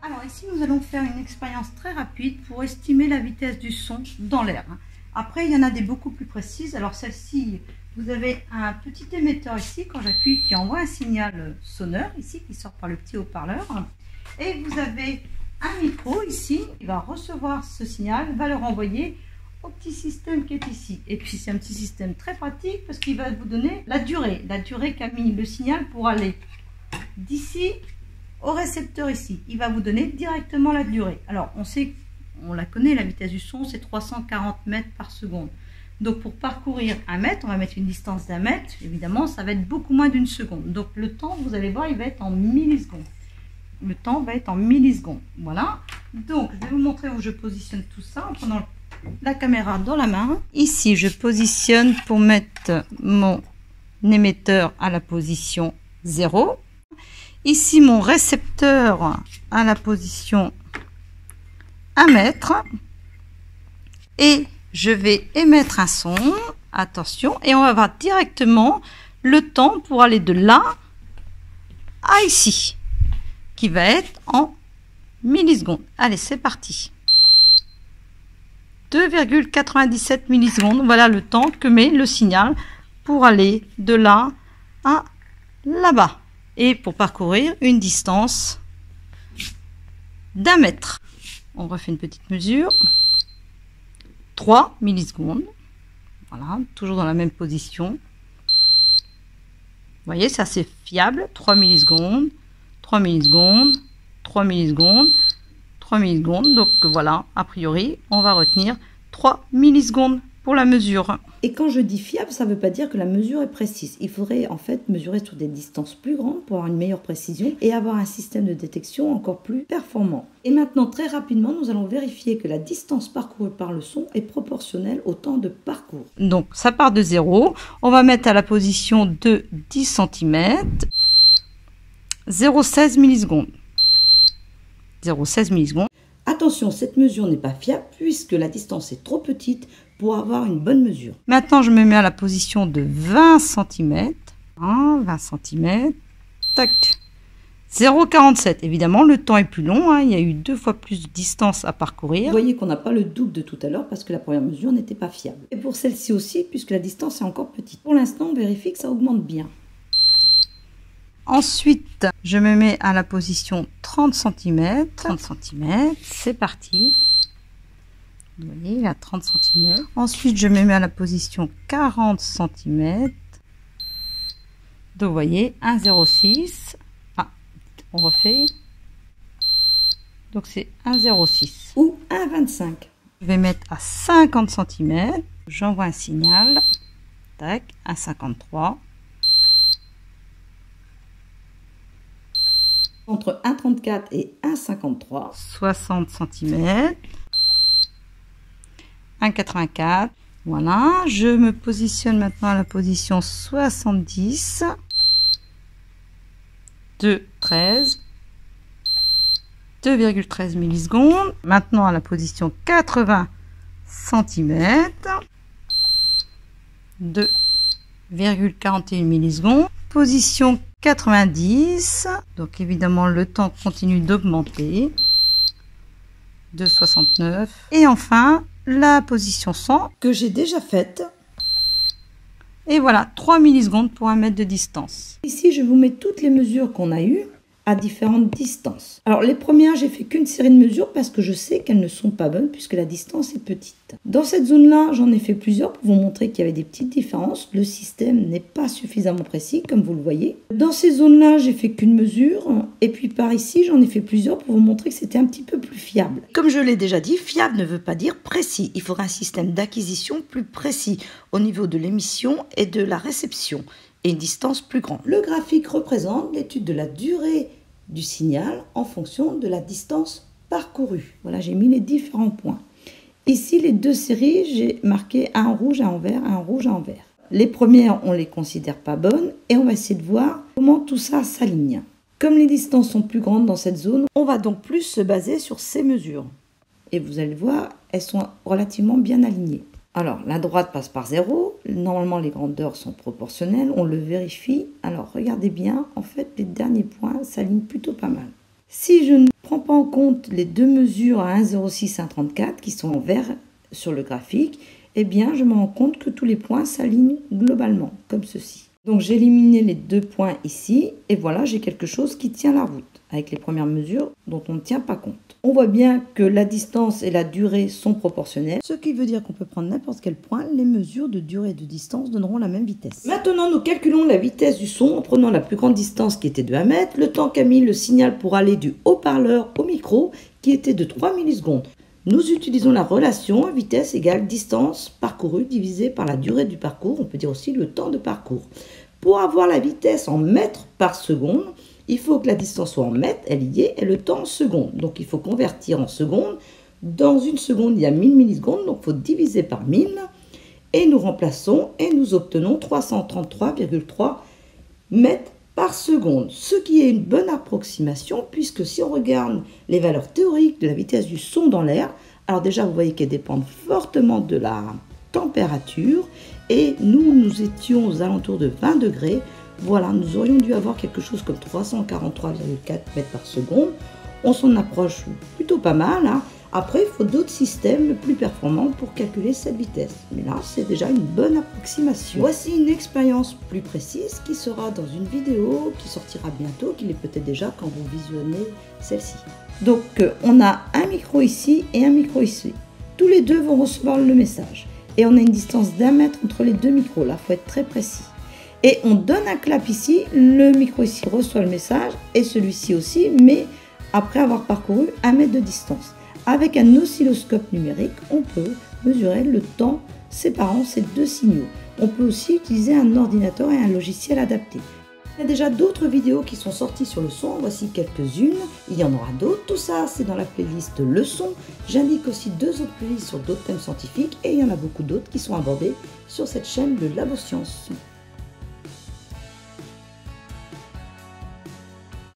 Alors ici, nous allons faire une expérience très rapide pour estimer la vitesse du son dans l'air. Après, il y en a des beaucoup plus précises. Alors celle-ci, vous avez un petit émetteur ici, quand j'appuie, qui envoie un signal sonore ici, qui sort par le petit haut-parleur. Et vous avez un micro ici, qui va recevoir ce signal, va le renvoyer au petit système qui est ici. Et puis c'est un petit système très pratique parce qu'il va vous donner la durée qu'a mis le signal pour aller d'ici au récepteur ici. Il va vous donner directement la durée. Alors on sait, on la connaît, la vitesse du son, c'est 340 mètres par seconde. Donc pour parcourir 1 mètre, on va mettre une distance d'1 mètre, évidemment ça va être beaucoup moins d'une seconde. Donc le temps, vous allez voir, il va être en millisecondes. Le temps va être en millisecondes. Voilà. Donc je vais vous montrer où je positionne tout ça en prenant la caméra dans la main. Ici je positionne pour mettre mon émetteur à la position 0. Ici mon récepteur à la position 1 mètre. Et je vais émettre un son. Attention. Et on va voir directement le temps pour aller de là à ici, qui va être en millisecondes. Allez, c'est parti. 2,97 millisecondes. Voilà le temps que met le signal pour aller de là à là-bas. Et pour parcourir une distance d'1 mètre. On refait une petite mesure. 3 millisecondes. Voilà, toujours dans la même position. Vous voyez, c'est assez fiable. 3 millisecondes, 3 millisecondes, 3 millisecondes, 3 millisecondes. Donc voilà, a priori, on va retenir 3 millisecondes pour la mesure. Et quand je dis fiable, ça ne veut pas dire que la mesure est précise. Il faudrait en fait mesurer sur des distances plus grandes pour avoir une meilleure précision et avoir un système de détection encore plus performant. Et maintenant, très rapidement, nous allons vérifier que la distance parcourue par le son est proportionnelle au temps de parcours. Donc ça part de 0. On va mettre à la position de 10 cm. 0,16 millisecondes. 0,16 millisecondes. Attention, cette mesure n'est pas fiable puisque la distance est trop petite pour avoir une bonne mesure. Maintenant, je me mets à la position de 20 cm. 20 cm. Tac. 0,47. Évidemment, le temps est plus long. Il y a eu 2 fois plus de distance à parcourir. Vous voyez qu'on n'a pas le double de tout à l'heure parce que la première mesure n'était pas fiable. Et pour celle-ci aussi, puisque la distance est encore petite. Pour l'instant, on vérifie que ça augmente bien. Ensuite, je me mets à la position 30 cm. 30 cm, c'est parti. Vous voyez, là, 30 cm. Ensuite, je me mets à la position 40 cm. Donc, vous voyez, 1,06. Ah, on refait. Donc, c'est 1,06. Ou 1,25. Je vais mettre à 50 cm. J'envoie un signal. Tac, 1,53. Entre 1,34 et 1,53. 60 cm. 1,84. Voilà, je me positionne maintenant à la position 70. 2,13. 2,13 millisecondes. Maintenant à la position 80 cm. 2,41 millisecondes. Position 90. Donc évidemment le temps continue d'augmenter. 2,69. Et enfin la position 100 que j'ai déjà faite. Et voilà, 3 millisecondes pour 1 mètre de distance. Ici, je vous mets toutes les mesures qu'on a eues à différentes distances. Alors, les premières, j'ai fait qu'une série de mesures parce que je sais qu'elles ne sont pas bonnes puisque la distance est petite. Dans cette zone-là, j'en ai fait plusieurs pour vous montrer qu'il y avait des petites différences. Le système n'est pas suffisamment précis, comme vous le voyez. Dans ces zones-là, j'ai fait qu'une mesure. Et puis par ici, j'en ai fait plusieurs pour vous montrer que c'était un petit peu plus fiable. Comme je l'ai déjà dit, fiable ne veut pas dire précis. Il faudra un système d'acquisition plus précis au niveau de l'émission et de la réception et une distance plus grande. Le graphique représente l'étude de la durée du signal en fonction de la distance parcourue. Voilà, j'ai mis les différents points. Ici, les deux séries, j'ai marqué un en rouge, un en vert, un en rouge, un en vert. Les premières, on ne les considère pas bonnes et on va essayer de voir comment tout ça s'aligne. Comme les distances sont plus grandes dans cette zone, on va donc plus se baser sur ces mesures. Et vous allez voir, elles sont relativement bien alignées. Alors, la droite passe par 0. Normalement, les grandeurs sont proportionnelles. On le vérifie. Alors, regardez bien. En fait, les derniers points s'alignent plutôt pas mal. Si je ne prends prend pas en compte les deux mesures à 1,06 et 1,34 qui sont en vert sur le graphique, eh bien je me rends compte que tous les points s'alignent globalement, comme ceci. Donc j'ai éliminé les deux points ici, et voilà, j'ai quelque chose qui tient la route, avec les premières mesures dont on ne tient pas compte. On voit bien que la distance et la durée sont proportionnelles, ce qui veut dire qu'on peut prendre n'importe quel point, les mesures de durée et de distance donneront la même vitesse. Maintenant, nous calculons la vitesse du son en prenant la plus grande distance qui était de 1 mètre, le temps qu'a mis le signal pour aller du haut-parleur au micro qui était de 3 millisecondes. Nous utilisons la relation vitesse égale distance parcourue divisée par la durée du parcours, on peut dire aussi le temps de parcours. Pour avoir la vitesse en mètres par seconde, il faut que la distance soit en mètres, elle y est, et le temps en secondes. Donc il faut convertir en secondes. Dans une seconde, il y a 1000 millisecondes, donc il faut diviser par 1000. Et nous remplaçons et nous obtenons 333,3 mètres par seconde. Ce qui est une bonne approximation, puisque si on regarde les valeurs théoriques de la vitesse du son dans l'air, alors déjà vous voyez qu'elles dépendent fortement de la température. Et nous étions aux alentours de 20 degrés. Voilà, nous aurions dû avoir quelque chose comme 343,4 mètres par seconde. On s'en approche plutôt pas mal, hein. Après, il faut d'autres systèmes plus performants pour calculer cette vitesse. Mais là, c'est déjà une bonne approximation. Voici une expérience plus précise qui sera dans une vidéo qui sortira bientôt, qu'il est peut-être déjà quand vous visionnez celle-ci. Donc, on a un micro ici et un micro ici. Tous les deux vont recevoir le message. Et on a une distance d'1 mètre entre les deux micros. Là, il faut être très précis. Et on donne un clap ici. Le micro ici reçoit le message et celui-ci aussi, mais après avoir parcouru 1 mètre de distance. Avec un oscilloscope numérique, on peut mesurer le temps séparant ces deux signaux. On peut aussi utiliser un ordinateur et un logiciel adapté. Il y a déjà d'autres vidéos qui sont sorties sur le son, voici quelques-unes, il y en aura d'autres, tout ça c'est dans la playlist Le Son. J'indique aussi 2 autres playlists sur d'autres thèmes scientifiques et il y en a beaucoup d'autres qui sont abordés sur cette chaîne de Labo Science.